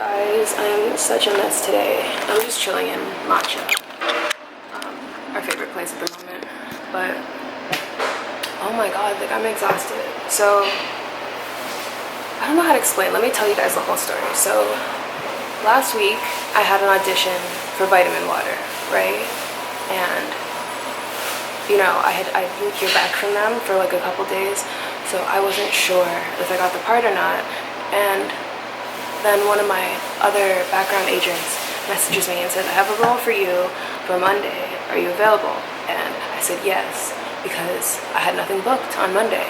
Guys, I'm such a mess today. I'm just chilling in matcha, our favorite place at the moment, but oh my god, like I'm exhausted. So I don't know how to explain. Let me tell you guys the whole story. So last week I had an audition for Vitamin Water, right? And you know, I didn't hear back from them for like a couple days, so I wasn't sure if I got the part or not. And then one of my other background agents messages me and said, I have a role for you for Monday. Are you available? And I said yes, because I had nothing booked on Monday.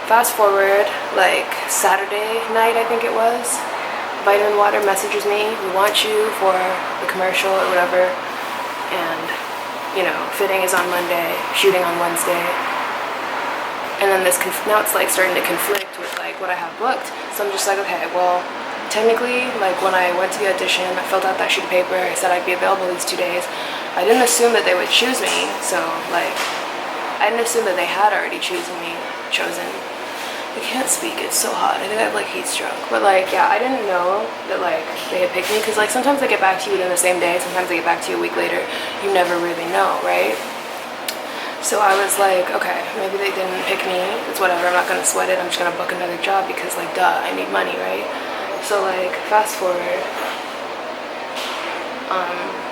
Fast forward, like Saturday night, I think it was, Vitamin Water messages me, we want you for the commercial or whatever. And, you know, fitting is on Monday, shooting on Wednesday. And then now it's like starting to conflict with like what I have booked. So I'm just like, okay, well, technically, like when I went to the audition, I filled out that sheet of paper, I said I'd be available these 2 days. I didn't assume that they would choose me, so like, I didn't assume that they had already chosen. I can't speak, it's so hot. I think I have like heat stroke. But like, yeah, I didn't know that like they had picked me, because like sometimes they get back to you within the same day, sometimes they get back to you a week later. You never really know, right? So I was like, okay, maybe they didn't pick me, it's whatever, I'm not gonna sweat it, I'm just gonna book another job because like, duh, I need money, right? So like fast forward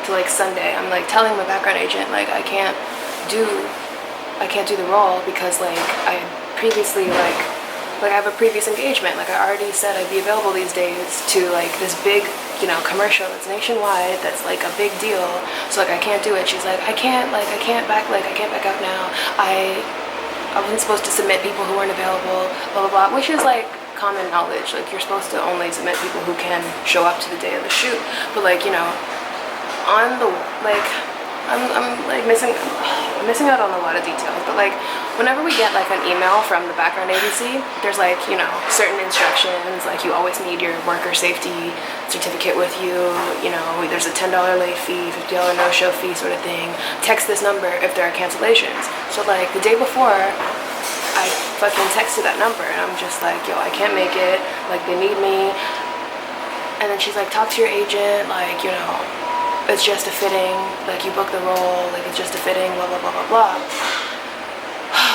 to like Sunday, I'm like telling my background agent like I can't do the role because like I previously like I have a previous engagement. Like I already said I'd be available these days to like this big, you know, commercial that's nationwide, that's like a big deal. So like I can't do it. She's like, I can't back out now. I wasn't supposed to submit people who weren't available, blah blah blah, which is like common knowledge. Like you're supposed to only submit people who can show up to the day of the shoot. But like, you know, on the like I'm like missing out on a lot of details, but like whenever we get like an email from the background agency, there's like, you know, certain instructions, like you always need your worker safety certificate with you, you know, there's a $10 late fee, $50 no-show fee sort of thing. Text this number if there are cancellations. So like the day before, I fucking texted that number and I'm just like, yo, I can't make it, like they need me. And then she's like, talk to your agent, like, you know, it's just a fitting, like you book the role, like it's just a fitting, blah blah blah blah blah.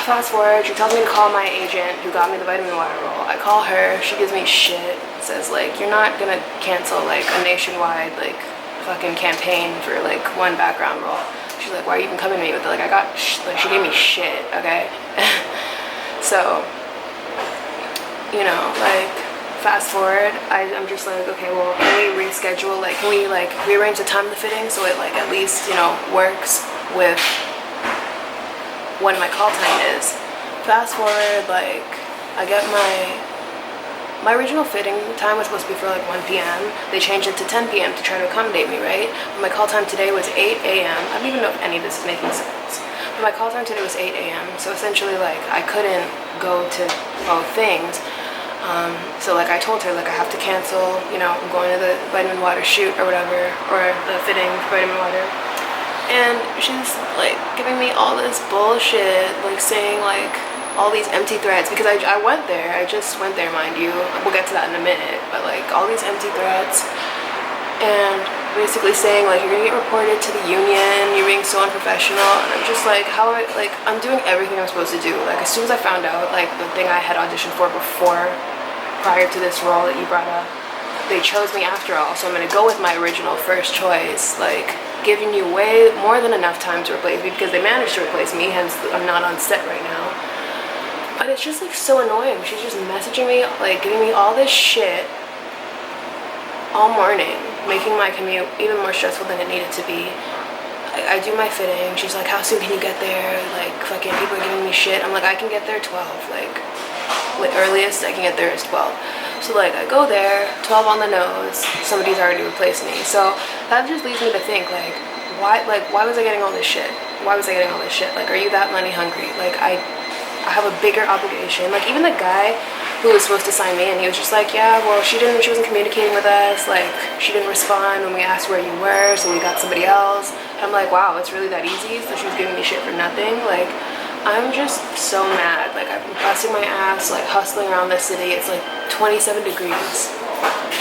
Fast forward, she tells me to call my agent who got me the Vitamin Water role. I call her, she gives me shit, says like, you're not gonna cancel like a nationwide like fucking campaign for like one background role. She's like, why are you even coming to me with it? Like I got, like she gave me shit, okay? So, you know, like fast forward, I'm just like, okay, well, can we reschedule, like can we like rearrange the time of the fitting so it like at least, you know, works with when my call time is. Fast forward, like I get my original fitting time was supposed to be for like 1 p.m. They changed it to 10 p.m. to try to accommodate me, right? But my call time today was 8 a.m. I don't even know if any of this is making sense. But my call time today was 8 a.m. So essentially like I couldn't go to both things. So like I told her like I have to cancel, you know, I'm going to the Vitamin Water shoot or whatever, or the fitting for Vitamin Water. And she's like giving me all this bullshit, like saying like all these empty threats, because I went there, I just went there, mind you, we'll get to that in a minute, but like all these empty threats, and basically saying like you're gonna get reported to the union, you're being so unprofessional. And I'm just like, how like I'm doing everything I'm supposed to do. Like as soon as I found out like the thing I had auditioned for before, prior to this role that you brought up, they chose me after all, so I'm gonna go with my original first choice, like giving you way more than enough time to replace me, because they managed to replace me, hence I'm not on set right now. But it's just like so annoying. She's just messaging me, like giving me all this shit all morning, making my commute even more stressful than it needed to be. I do my fitting, she's like, how soon can you get there? Like fucking people are giving me shit. I'm like, I can get there 12, like earliest I can get there is 12. So like I go there, 12 on the nose, somebody's already replaced me. So that just leads me to think like why was I getting all this shit? Why was I getting all this shit? Like, are you that money hungry? Like I have a bigger obligation. Like even the guy who was supposed to sign me in, he was just like, yeah, well she wasn't communicating with us, like she didn't respond when we asked where you were, so we got somebody else. And I'm like, wow, it's really that easy? So she was giving me shit for nothing? Like I'm just so mad. Like I've been busting my ass, like hustling around the city. It's like 27 degrees.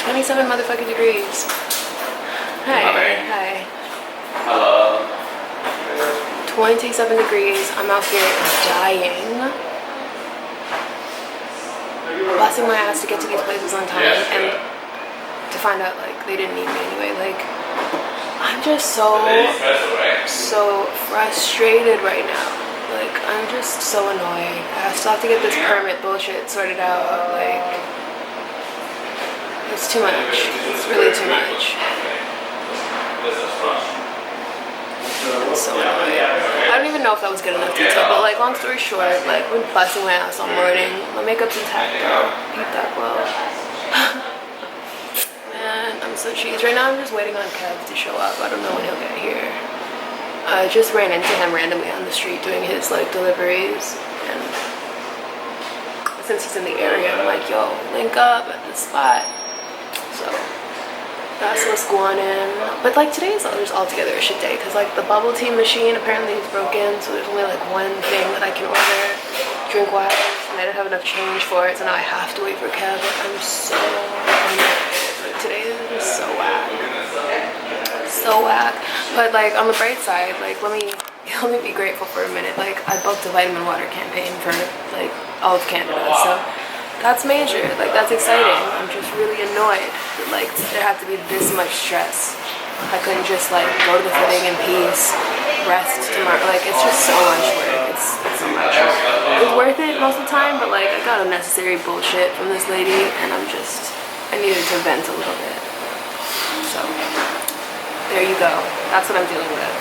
27 motherfucking degrees. Hi. Hello. 27 degrees. I'm out here dying. Busting my ass to get to these places on time, and to find out like they didn't need me anyway. Like, I'm just so frustrated right now. Like, I'm just so annoyed. I still have to get this permit bullshit sorted out. Like, it's too much. It's really too much. I'm so annoyed. I don't even know if that was good enough detail, but like, long story short, like, I've been busting my ass all morning. My makeup's intact though. Eat that well. Man, I'm so cheesed. Right now I'm just waiting on Kev to show up. I don't know when he'll get here. I just ran into him randomly on the street doing his like deliveries, and since he's in the area, I'm like, yo, link up at this spot. So that's what's going on. But like, today's just altogether a shit day, because like the bubble tea machine apparently is broken, so there's only like one thing that I can order drink wise, and I don't have enough change for it, so now I have to wait for Kev. Like, I'm so annoyed. Like, today is just so whack. So whack. But like, on the bright side, like, let me be grateful for a minute. Like, I booked a vitamin water campaign for like all of Canada, so that's major. Like, that's exciting. I'm just really annoyed that like there had to be this much stress. I couldn't just like go to the footing in peace, rest tomorrow. Like, it's just so much work. It's so much work. It's worth it most of the time, but like, I got unnecessary bullshit from this lady, and I needed to vent a little bit. So there you go. That's what I'm dealing with.